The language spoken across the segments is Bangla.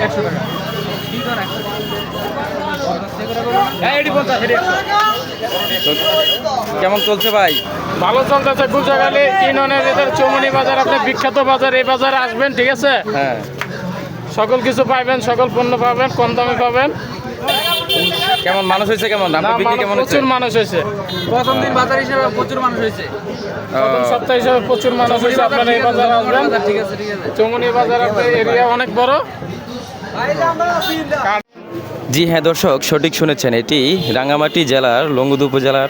100 টাকা। তো কেমন চলছে ভাই? ভালো চলতেছে। গুলশাখালী ইউনিয়নের এদের চৌমনি বাজার, আপনি বিখ্যাত বাজার, এই বাজারে আসবেন, ঠিক আছে? হ্যাঁ, সকল কিছু পাবেন, সকল পণ্য পাবেন, কম দামে পাবেন। কেমন মানুষ হয়েছে? কেমন না, আপনার বিক্রি কেমন হচ্ছে? প্রচুর মানুষ হয়েছে। প্রথম দিন বাজার হিসেবে প্রচুর মানুষ হয়েছে। প্রথম সপ্তাহ হিসাবে প্রচুর মানুষ হয়েছে। আপনারা এই বাজারে আসবেন। ঠিক আছে ঠিক আছে। চৌমনি বাজার এরিয়া অনেক বড়। জি হ্যাঁ দর্শক, সঠিক শুনেছেন, এটি রাঙ্গামাটি জেলার লংগদু উপজেলার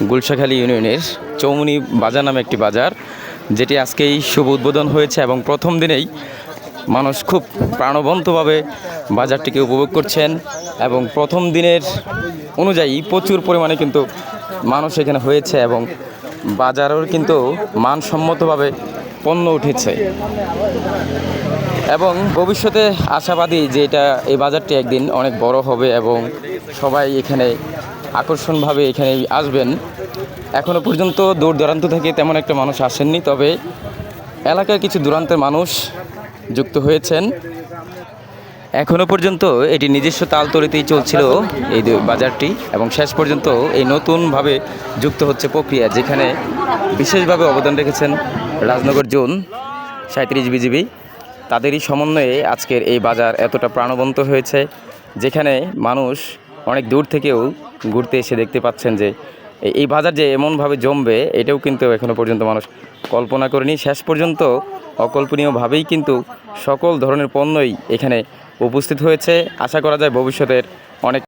গুলশাখালী ইউনিয়নের চৌমনি বাজার নামে একটি বাজার, যেটি আজকেই শুভ উদ্বোধন হয়েছে এবং প্রথম দিনেই মানুষ খুব প্রাণবন্তভাবে বাজারটিকে উপভোগ করছেন এবং প্রথম দিনের অনুযায়ী প্রচুর পরিমাণে কিন্তু মানুষ এখানে হয়েছে এবং বাজারের কিন্তু মানসম্মতভাবে পণ্য উঠেছে এবং ভবিষ্যতে আশাবাদী যে এই বাজারটি একদিন অনেক বড় হবে এবং সবাই এখানে আকর্ষণভাবে এখানে আসবেন। এখনও পর্যন্ত দূর দূরান্ত থেকে তেমন একটা মানুষ আসেননি, তবে এলাকার কিছু দূরান্তের মানুষ যুক্ত হয়েছেন। এখনও পর্যন্ত এটি নিজস্ব তালতলিতেই চলছিল এই বাজারটি এবং শেষ পর্যন্ত এই নতুনভাবে যুক্ত হচ্ছে প্রক্রিয়া, যেখানে বিশেষভাবে অবদান রেখেছেন রাজনগর জোন 37 বিজিবি। তাদেরই সমন্বয়ে আজকের এই বাজার এতটা প্রাণবন্ত হয়েছে, যেখানে মানুষ অনেক দূর থেকেও ঘুরতে এসে দেখতে পাচ্ছেন যে এই বাজার যে এমনভাবে জমবে এটাও কিন্তু এখনও পর্যন্ত মানুষ কল্পনা করেনি। শেষ পর্যন্ত অকল্পনীয়ভাবেই কিন্তু সকল ধরনের পণ্যই এখানে উপস্থিত হয়েছে। আশা করা যায় ভবিষ্যতের অনেক